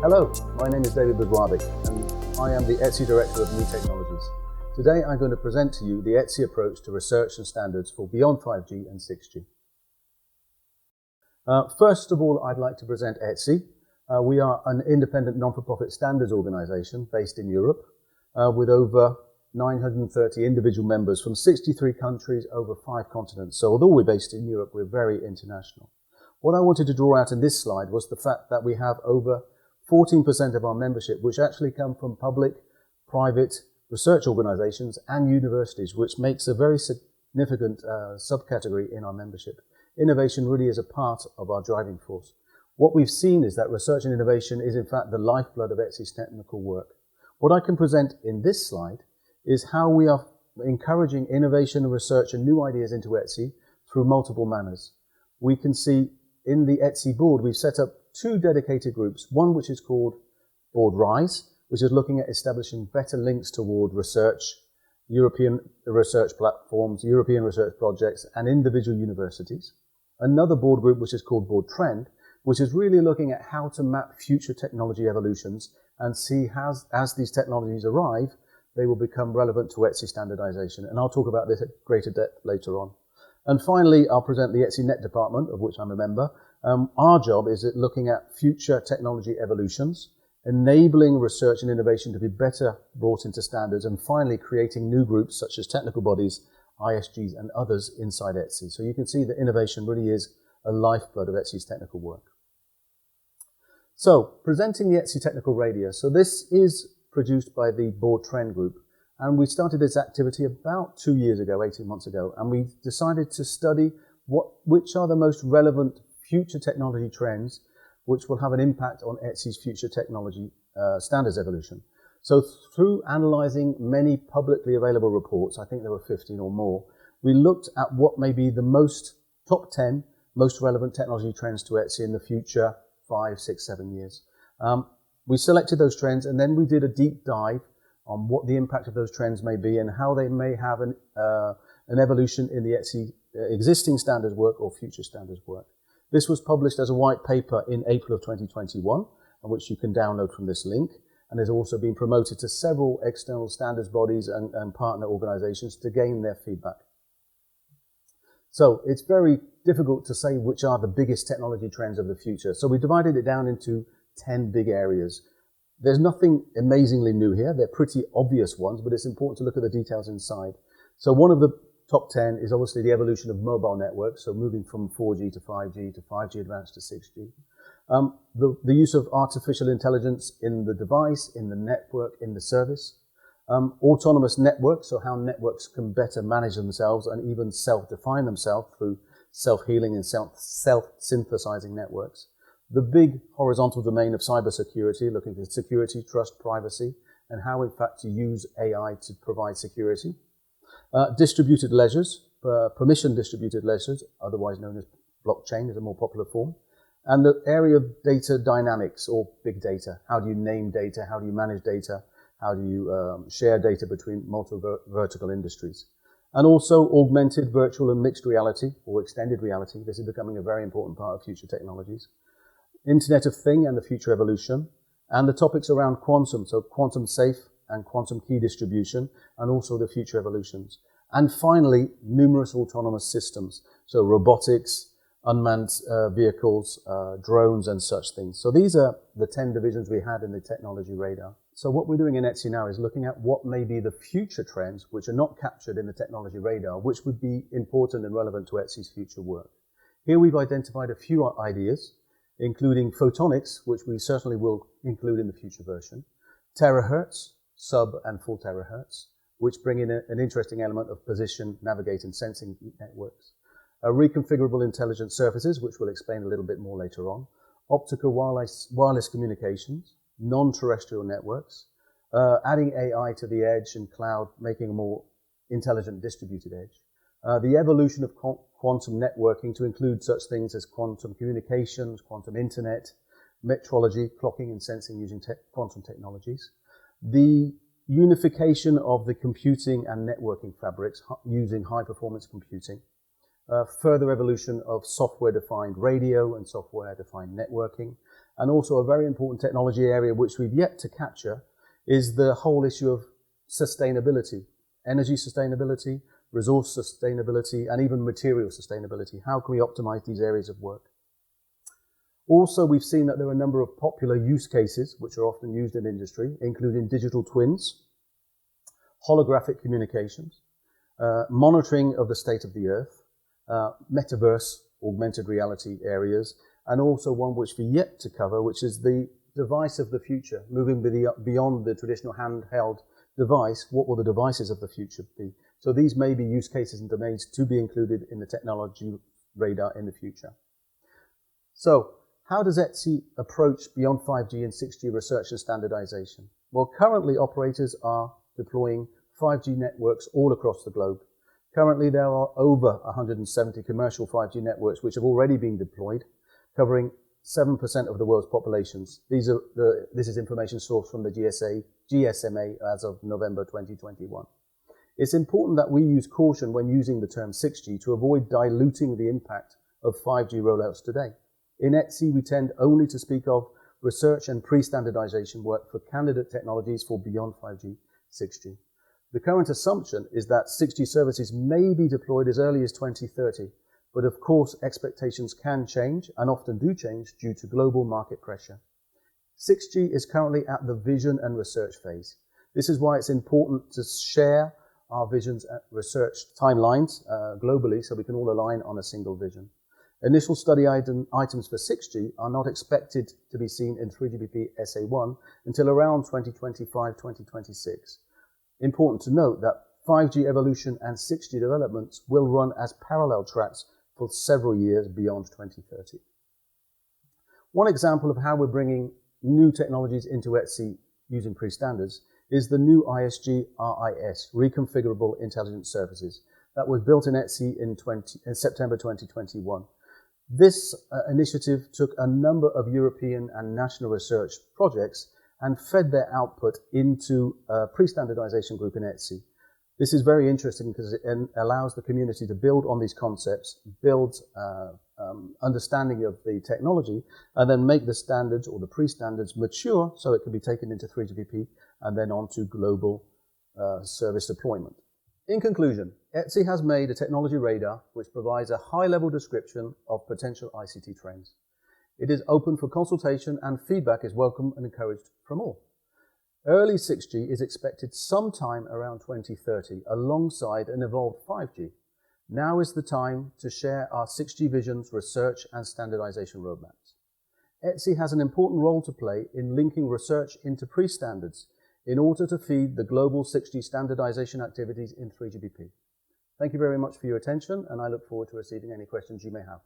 Hello, my name is David Boswarthick and I am the ETSI Director of New Technologies. Today I'm going to present to you the ETSI approach to research and standards for beyond 5G and 6G. First of all, I'd like to present ETSI. We are an independent non-for-profit standards organisation based in Europe with over 930 individual members from 63 countries over 5 continents. So although we're based in Europe, we're very international. What I wanted to draw out in this slide was the fact that we have over 14% of our membership, which actually come from public, private research organisations and universities, which makes a very significant subcategory in our membership. Innovation really is a part of our driving force. What we've seen is that research and innovation is in fact the lifeblood of ETSI's technical work. What I can present in this slide is how we are encouraging innovation and research and new ideas into ETSI through multiple manners. We can see in the ETSI board, we've set up 2 dedicated groups, one which is called Board Rise, which is looking at establishing better links toward research, European research platforms, European research projects, and individual universities. Another board group which is called Board Trend, which is really looking at how to map future technology evolutions and see how, as these technologies arrive, they will become relevant to ETSI standardization. And I'll talk about this at greater depth later on. And finally, I'll present the ETSI Net Department, of which I'm a member. Our job is at looking at future technology evolutions, enabling research and innovation to be better brought into standards, and finally creating new groups such as technical bodies, ISGs and others inside ETSI. So you can see that innovation really is a lifeblood of ETSI's technical work. So, presenting the ETSI Technical Radio. So this is produced by the Board Trend Group, and we started this activity about 2 years ago, 18 months ago, and we decided to study which are the most relevant future technology trends which will have an impact on ETSI's future technology standards evolution. So through analysing many publicly available reports, I think there were 15 or more, we looked at what may be the top 10 most relevant technology trends to ETSI in the future 5, 6, 7 years. We selected those trends and then we did a deep dive on what the impact of those trends may be and how they may have an evolution in the ETSI existing standards work or future standards work. This was published as a white paper in April of 2021, which you can download from this link, and has also been promoted to several external standards bodies and partner organisations to gain their feedback. So it's very difficult to say which are the biggest technology trends of the future. So we divided it down into 10 big areas. There's nothing amazingly new here. They're pretty obvious ones, but it's important to look at the details inside. So one of the top 10 is obviously the evolution of mobile networks, so moving from 4G to 5G advanced to 6G. The use of artificial intelligence in the device, in the network, in the service. Autonomous networks, so how networks can better manage themselves and even self-define themselves through self-healing and self-synthesizing networks. The big horizontal domain of cybersecurity, looking at security, trust, privacy, and how in fact to use AI to provide security. Distributed ledgers, permission distributed ledgers, otherwise known as blockchain, is a more popular form. And the area of data dynamics or big data. How do you name data? How do you manage data? How do you share data between multiple vertical industries? And also augmented, virtual and mixed reality or extended reality. This is becoming a very important part of future technologies. Internet of Things and the future evolution. And the topics around quantum, so quantum safe and quantum key distribution, and also the future evolutions. And finally, numerous autonomous systems, so robotics, unmanned vehicles, drones and such things. So these are the 10 divisions we had in the technology radar. So what we're doing in ETSI now is looking at what may be the future trends which are not captured in the technology radar, which would be important and relevant to ETSI's future work. Here we've identified a few ideas, including photonics, which we certainly will include in the future version, terahertz, sub and full terahertz, which bring in an interesting element of position, navigate and sensing networks. Reconfigurable intelligent surfaces, which we'll explain a little bit more later on. Optical wireless communications, non-terrestrial networks, adding AI to the edge and cloud, making a more intelligent distributed edge. The evolution of quantum networking to include such things as quantum communications, quantum internet, metrology, clocking and sensing using quantum technologies. The unification of the computing and networking fabrics using high-performance computing. further evolution of software-defined radio and software-defined networking, and also a very important technology area which we've yet to capture is the whole issue of sustainability, energy sustainability, resource sustainability, and even material sustainability. How can we optimize these areas of work? Also, we've seen that there are a number of popular use cases which are often used in industry, including digital twins, holographic communications, monitoring of the state of the Earth, metaverse, augmented reality areas, and also one which we're yet to cover, which is the device of the future, moving beyond the traditional handheld device. What will the devices of the future be? So these may be use cases and domains to be included in the technology radar in the future. So, how does ETSI approach beyond 5G and 6G research and standardization? Well, currently operators are deploying 5G networks all across the globe. Currently there are over 170 commercial 5G networks which have already been deployed, covering 7% of the world's populations. This is information sourced from the GSMA as of November 2021. It's important that we use caution when using the term 6G to avoid diluting the impact of 5G rollouts today. In ETSI, we tend only to speak of research and pre-standardization work for candidate technologies for beyond 5G, 6G. The current assumption is that 6G services may be deployed as early as 2030, but of course expectations can change and often do change due to global market pressure. 6G is currently at the vision and research phase. This is why it's important to share our visions and research timelines globally so we can all align on a single vision. Initial study items for 6G are not expected to be seen in 3GPP SA1 until around 2025-2026. Important to note that 5G evolution and 6G developments will run as parallel tracks for several years beyond 2030. One example of how we're bringing new technologies into ETSI using pre-standards is the new ISG RIS, Reconfigurable Intelligent Services, that was built in ETSI in September 2021. This initiative took a number of European and national research projects and fed their output into a pre-standardization group in ETSI. This is very interesting because it allows the community to build on these concepts, build understanding of the technology, and then make the standards or the pre-standards mature so it can be taken into 3GPP and then on to global service deployment. In conclusion, ETSI has made a technology radar which provides a high-level description of potential ICT trends. It is open for consultation and feedback is welcome and encouraged from all. Early 6G is expected sometime around 2030 alongside an evolved 5G. Now is the time to share our 6G visions, research and standardization roadmaps. ETSI has an important role to play in linking research into pre-standards in order to feed the global 6G standardization activities in 3GPP. Thank you very much for your attention, and I look forward to receiving any questions you may have.